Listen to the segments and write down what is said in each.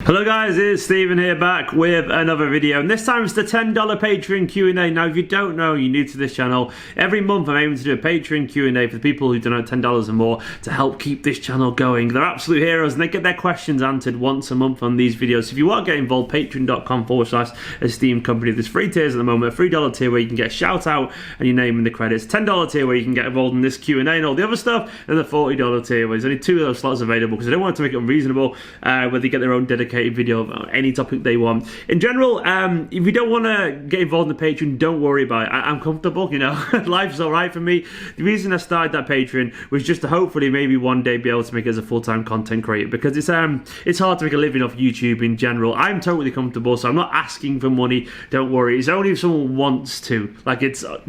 Hello guys, it's Stephen here back with another video, and this time it's the $10 Patreon Q&A. Now if you don't know, you're new to this channel, every month I'm aiming to do a Patreon Q&A for the people who donate $10 or more to help keep this channel going. They're absolute heroes and they get their questions answered once a month on these videos. So if you want to get involved, patreon.com/Esteemed Kompany. There's 3 tiers at the moment, a $3 tier where you can get a shout out and your name in the credits, $10 tier where you can get involved in this Q&A and all the other stuff, and the $40 tier where there's only 2 of those slots available because I don't want to make it unreasonable, where they get their own dedicated video of any topic they want. In general, if you don't want to get involved in the Patreon, don't worry about it. I'm comfortable, you know. Life's alright for me. The reason I started that Patreon was just to hopefully maybe one day be able to make it as a full-time content creator, because it's hard to make a living off YouTube in general. I'm totally comfortable, so I'm not asking for money. Don't worry. It's only if someone wants to. Like,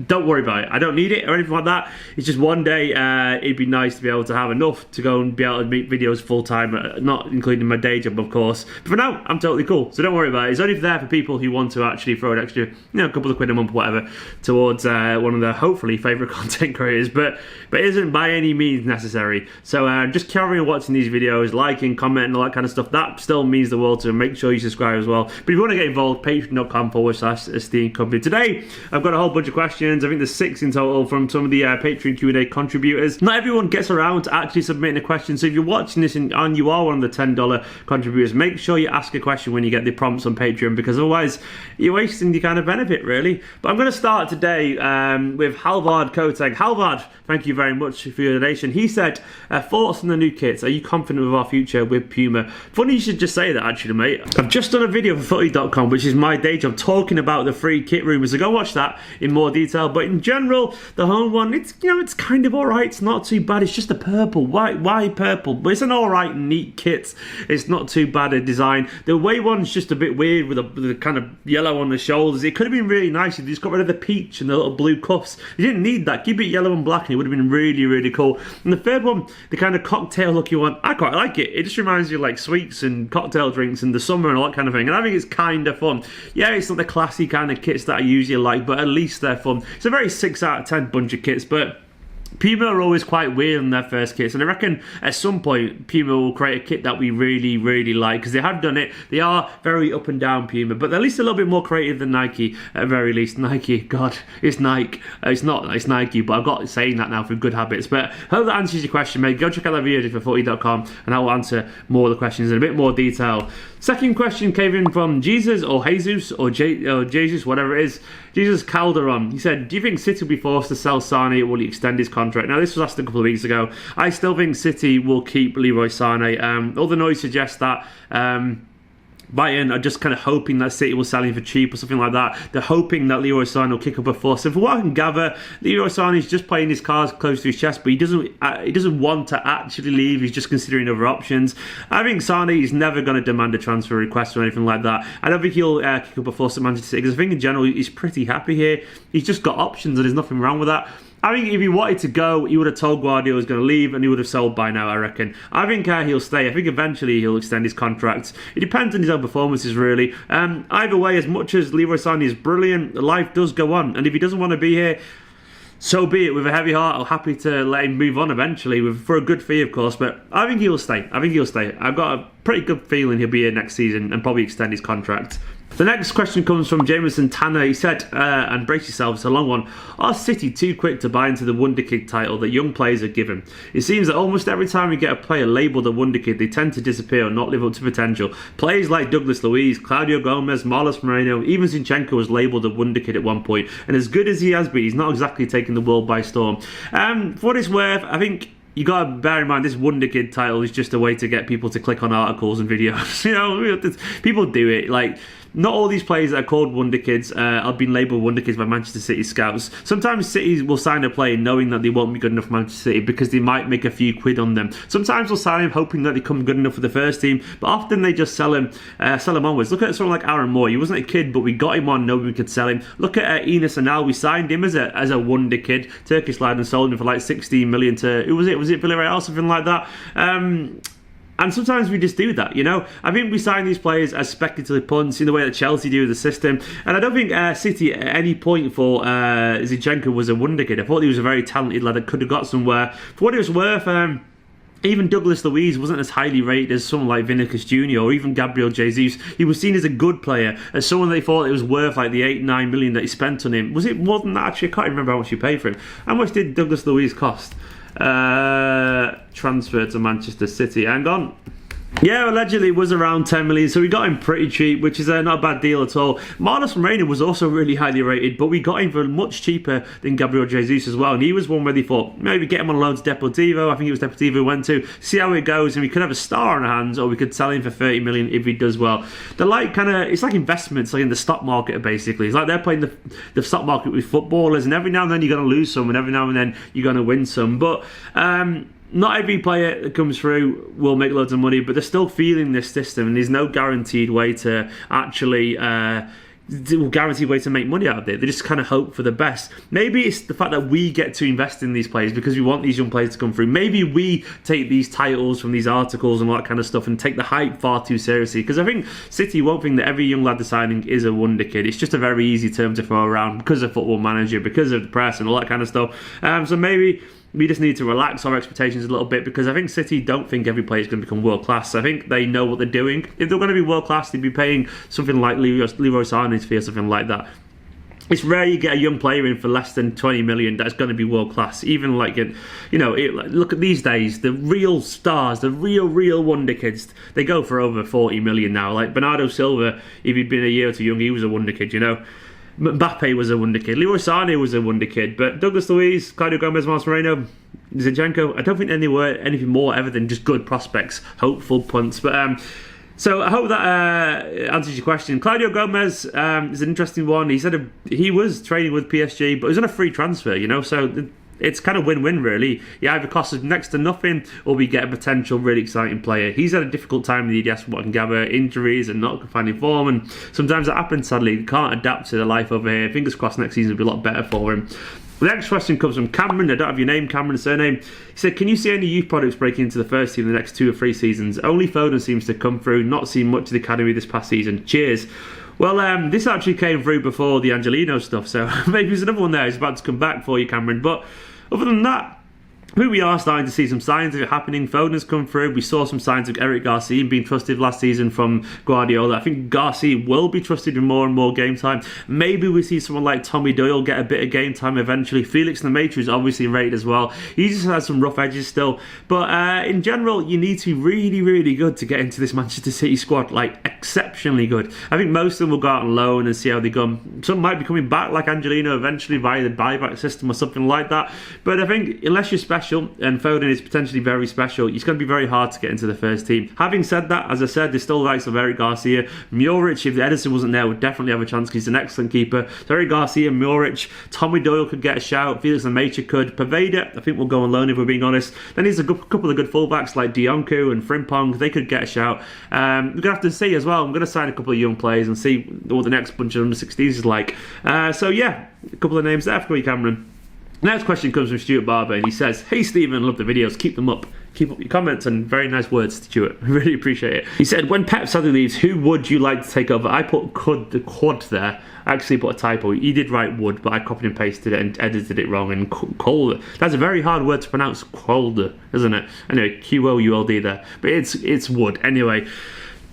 don't worry about it. I don't need it or anything like that. It's just one day it'd be nice to be able to have enough to go and be able to make videos full-time, not including my day job, of course. But for now, I'm totally cool, so don't worry about it. It's only there for people who want to actually throw an extra, a couple of quid a month, whatever, towards one of their hopefully favourite content creators, but isn't by any means necessary. So just carry on watching these videos, liking, commenting, all that kind of stuff. That still means the world to me. Make sure you subscribe as well. But if you want to get involved, patreon.com/Esteemed Kompany. Today, I've got a whole bunch of questions. I think there's 6 in total from some of the Patreon Q&A contributors. Not everyone gets around to actually submitting a question, so if you're watching this and you are one of the $10 contributors, make sure you ask a question when you get the prompts on Patreon, because otherwise you're wasting your kind of benefit, really. But I'm going to start today with Halvard Koteg. Halvard, thank you very much for your donation. He said, thoughts on the new kits? Are you confident with our future with Puma? Funny you should just say that, actually, mate. I've just done a video for footy.com, which is my day job, talking about the free kit rumours, so go watch that in more detail. But in general, the home one, it's kind of alright. It's not too bad. It's just a purple. Why purple? But it's an alright, neat kit. It's not too bad a design. The away one's just a bit weird with the kind of yellow on the shoulders. It could have been really nice if they just got rid of the peach and the little blue cuffs. You didn't need that. Keep it yellow and black and it would have been really, really cool. And the third one, the kind of cocktail look you want, I quite like it. It just reminds you of like sweets and cocktail drinks in the summer and all that kind of thing. And I think it's kind of fun. Yeah, it's not the classy kind of kits that I usually like, but at least they're fun. It's a very 6 out of 10 bunch of kits, but Puma are always quite weird on their first kits, and I reckon at some point Puma will create a kit that we really, really like, because they have done it. They are very up and down, Puma, but they're at least a little bit more creative than Nike, at very least. Nike, God, it's Nike. It's not, it's Nike, but I've got saying that now for good habits. But I hope that answers your question, mate. Go check out that video for footy.com, and I will answer more of the questions in a bit more detail. Second question came in from Jesus, or Jesus, or Jesus, whatever it is. Jesus Calderon. He said, do you think City will be forced to sell Sonny, or will he extend his contract? Now, this was asked a couple of weeks ago. I still think City will keep Leroy Sané. All the noise suggests that Bayern are just kind of hoping that City will sell him for cheap or something like that. They're hoping that Leroy Sané will kick up a fuss. And for what I can gather, Leroy Sané is just playing his cards close to his chest, but he doesn't want to actually leave. He's just considering other options. I think Sané is never going to demand a transfer request or anything like that. I don't think he'll kick up a fuss at Manchester City, because I think in general he's pretty happy here. He's just got options and there's nothing wrong with that. I think if he wanted to go, he would have told Guardiola he was going to leave and he would have sold by now, I reckon. I think he'll stay. I think eventually he'll extend his contract. It depends on his own performances, really. Either way, as much as Leroy Sané is brilliant, life does go on. And if he doesn't want to be here, so be it. With a heavy heart, I'm happy to let him move on eventually, for a good fee, of course. But I think he'll stay. I've got a pretty good feeling he'll be here next season and probably extend his contract. The next question comes from Jameson Tanner. He said, and brace yourselves, it's a long one. Are City too quick to buy into the Wonder Kid title that young players are given? It seems that almost every time we get a player labelled a Wonder Kid, they tend to disappear or not live up to potential. Players like Douglas Luiz, Claudio Gomez, Marlos Moreno, even Zinchenko was labelled a Wonder Kid at one point. And as good as he has been, he's not exactly taking the world by storm. For what it's worth, I think you got to bear in mind this Wonder Kid title is just a way to get people to click on articles and videos. People do it. Like, not all these players that are called Wonder Kids have been labelled Wonder Kids by Manchester City scouts. Sometimes City will sign a player knowing that they won't be good enough for Manchester City because they might make a few quid on them. Sometimes they'll sign him hoping that they come good enough for the first team, but often they just sell him onwards. Look at someone like Aaron Moore. He wasn't a kid, but we got him on knowing we could sell him. Look at Enes Anal. We signed him as a Wonder Kid, Turkish lad, and sold him for like 16 million to, who was it? Was it Villarreal? Something like that. And sometimes we just do that, you know. I think we sign these players as speculative punts in the way that Chelsea do with the system. And I don't think City at any point for Zinchenko was a wonder kid. I thought he was a very talented lad that could have got somewhere. For what it was worth, even Douglas Luiz wasn't as highly rated as someone like Vinicius Jr. or even Gabriel Jesus. He was seen as a good player, as someone they thought it was worth like the 8-9 million that he spent on him. Was it more than that? Actually, I can't remember how much you paid for him. How much did Douglas Luiz cost? Transfer to Manchester City. Hang on. Yeah, allegedly it was around 10 million, so we got him pretty cheap, which is not a bad deal at all. Marlos Moreno was also really highly rated, but we got him for much cheaper than Gabriel Jesus as well, and he was one where they thought, maybe get him on loan to Deportivo. I think it was Deportivo went to, see how it goes, and we could have a star on our hands, or we could sell him for 30 million if he does well. They're like it's like investments, like in the stock market, basically. It's like they're playing the stock market with footballers, and every now and then you're going to lose some, and every now and then you're going to win some, but not every player that comes through will make loads of money, but they're still feeling this system, and there's no guaranteed way to actually guaranteed way to make money out of it. They just kind of hope for the best. Maybe it's the fact that we get to invest in these players because we want these young players to come through. Maybe we take these titles from these articles and all that kind of stuff and take the hype far too seriously, because I think City won't think that every young lad they're signing is a wonder kid. It's just a very easy term to throw around because of Football Manager, because of the press and all that kind of stuff. So maybe we just need to relax our expectations a little bit, because I think City don't think every player is going to become world class. I think they know what they're doing. If they're going to be world class, they'd be paying something like Leroy Sonny's fee or something like that. It's rare you get a young player in for less than 20 million that's going to be world class. Even like, look at these days, the real stars, the real wonder kids, they go for over 40 million now. Like Bernardo Silva, if he'd been a year or two young, he was a wonder kid, Mbappe was a wonder kid. Leroy Sané was a wonder kid. But Douglas Luiz, Claudio Gomez, Marlos Moreno, Zinchenko, I don't think they were anything more ever than just good prospects, hopeful punts. But so I hope that answers your question. Claudio Gomez is an interesting one. He said he was training with PSG, but it was on a free transfer, so it's kind of win-win, really. He either costs us next to nothing, or we get a potential really exciting player. He's had a difficult time in the EDS from what I can gather, injuries and not finding form, and sometimes that happens, sadly. He can't adapt to the life over here. Fingers crossed next season will be a lot better for him. The next question comes from Cameron. I don't have your name, Cameron, surname. He said, can you see any youth products breaking into the first team in the next 2 or 3 seasons? Only Foden seems to come through, not seen much of the academy this past season. Cheers. Well, this actually came through before the Angelino stuff, so maybe there's another one there who's about to come back for you, Cameron. But other than that, I think we are starting to see some signs of it happening. Foden's come through. We saw some signs of Eric Garcia being trusted last season from Guardiola. I think Garcia will be trusted in more and more game time. Maybe we see someone like Tommy Doyle get a bit of game time eventually. Felix Lemaitre is obviously rated as well. He just has some rough edges still. But in general, you need to be really good to get into this Manchester City squad. Like, exceptionally good. I think most of them will go out on loan and see how they go. Some might be coming back like Angelino eventually via the buyback system or something like that. But I think unless you're special, and Foden is potentially very special, it's going to be very hard to get into the first team. Having said that, as I said, there's still the likes of Eric Garcia. Muric, if Edison wasn't there, would definitely have a chance because he's an excellent keeper. So Eric Garcia, Muric, Tommy Doyle could get a shout, Felix Lemaitre could. Paveda, I think we'll go on loan if we're being honest. Then there's a couple of good fullbacks like Dionku and Frimpong, they could get a shout. We're going to have to see as well. I'm going to sign a couple of young players and see what the next bunch of under-16s is like. So yeah, a couple of names there for you, Cameron. Next question comes from Stuart Barber, and he says, hey Stephen, love the videos, keep them up. Keep up your comments and very nice words, Stuart. I really appreciate it. He said, when Pep sadly leaves, who would you like to take over? I put the quad there. I actually put a typo. He did write wood, but I copied and pasted it and edited it wrong. And Kolder. That's a very hard word to pronounce, Kolder, isn't it? Anyway, Q-O-U-L-D there. But it's wood. Anyway,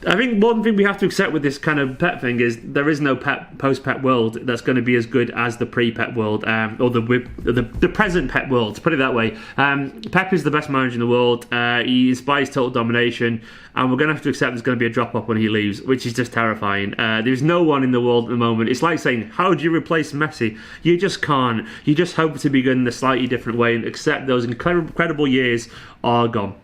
I think one thing we have to accept with this kind of Pep thing is there is no post-Pep world that's going to be as good as the pre-Pep world, or the present Pep world, to put it that way. Pep is the best manager in the world. He inspires total domination, and we're going to have to accept there's going to be a drop-off when he leaves, which is just terrifying. There's no one in the world at the moment. It's like saying, how do you replace Messi? You just can't. You just hope to be good in a slightly different way and accept those incredible years are gone.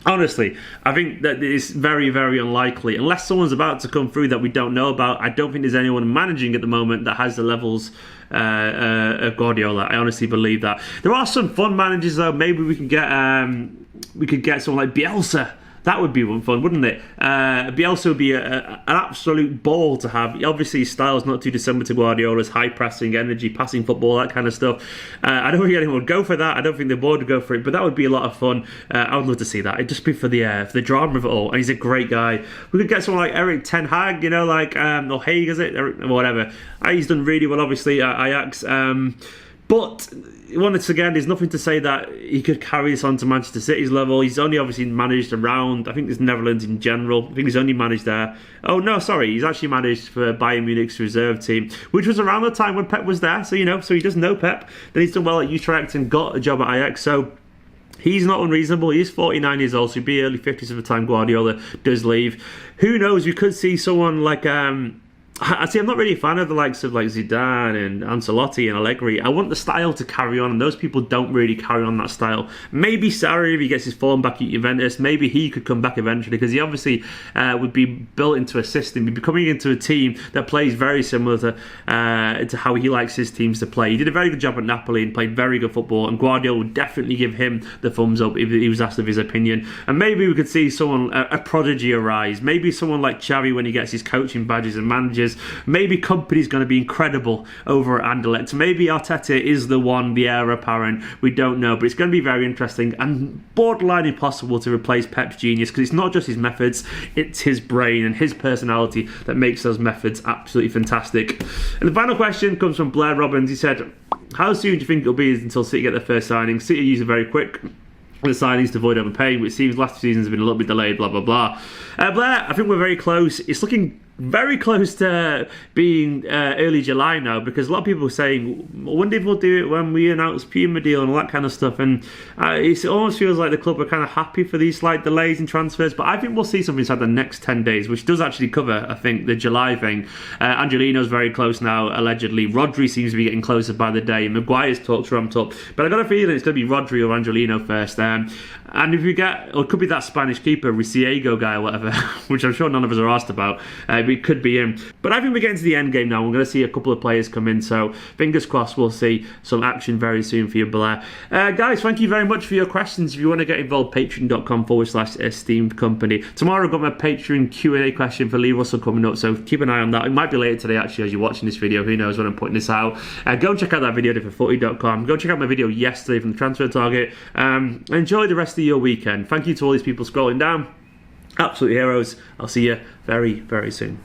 Honestly, I think that it's very unlikely. Unless someone's about to come through that we don't know about, I don't think there's anyone managing at the moment that has the levels of Guardiola. I honestly believe that. There are some fun managers though. Maybe we could get someone like Bielsa. That would be fun, wouldn't it? Bielsa would be an absolute ball to have. Obviously, his style's not too dissimilar to Guardiola's, high pressing, energy, passing football, that kind of stuff. I don't think anyone would go for that. I don't think the board would go for it, but that would be a lot of fun. I would love to see that. It'd just be for the drama of it all. And he's a great guy. We could get someone like Eric Ten Hag, or Haig, is it? Or whatever. He's done really well, obviously, at Ajax. But once again, there's nothing to say that he could carry this on to Manchester City's level. He's only obviously managed around, I think there's Netherlands in general. I think he's only managed there. Oh no, sorry, he's actually managed for Bayern Munich's reserve team, which was around the time when Pep was there. So, so he does know Pep. Then he's done well at Utrecht and got a job at Ajax. So he's not unreasonable. He's 49 years old, so he'd be early 50s of the time Guardiola does leave. Who knows? We could see someone like I'm not really a fan of the likes of like Zidane and Ancelotti and Allegri. I want the style to carry on, and those people don't really carry on that style. Maybe Sarri, if he gets his form back at Juventus, maybe he could come back eventually, because he obviously would be built into a system. He'd be coming into a team that plays very similar to how he likes his teams to play. He did a very good job at Napoli and played very good football, and Guardiola would definitely give him the thumbs up if he was asked of his opinion. And maybe we could see someone, a prodigy arise. Maybe someone like Xavi when he gets his coaching badges and managers. Maybe Kompany's going to be incredible over at Anderlecht. Maybe Arteta is the one, the heir apparent. We don't know, but it's going to be very interesting and borderline impossible to replace Pep's genius, because it's not just his methods, it's his brain and his personality that makes those methods absolutely fantastic. And the final question comes from Blair Robbins. He said, how soon do you think it'll be until City get their first signing? City use it very quick. The signings to avoid overpaying, which seems last season's have been a little bit delayed, blah, blah, blah. Blair, I think we're very close. It's looking very close to being early July now, because a lot of people are saying, I wonder if we'll do it when we announce PUMA deal and all that kind of stuff. And it almost feels like the club are kind of happy for these slight delays in transfers. But I think we'll see something inside the next 10 days, which does actually cover, I think, the July thing. Angelino's very close now, allegedly. Rodri seems to be getting closer by the day. Maguire's talks ramped up. But I got a feeling it's going to be Rodri or Angelino first. And if you get, or it could be that Spanish keeper, Riciego guy or whatever, which I'm sure none of us are asked about. It could be him. But I think we're getting to the end game now. We're going to see a couple of players come in. So fingers crossed we'll see some action very soon for you, Blair. Guys, thank you very much for your questions. If you want to get involved, patreon.com/esteemed company. Tomorrow I've got my Patreon Q&A question for Lee Russell coming up. So keep an eye on that. It might be later today, actually, as you're watching this video. Who knows when I'm putting this out. Go and check out that video for footy.com. Go check out my video yesterday from the Transfer Target. Enjoy the rest of your weekend. Thank you to all these people scrolling down. Absolute heroes. I'll see you very, very soon.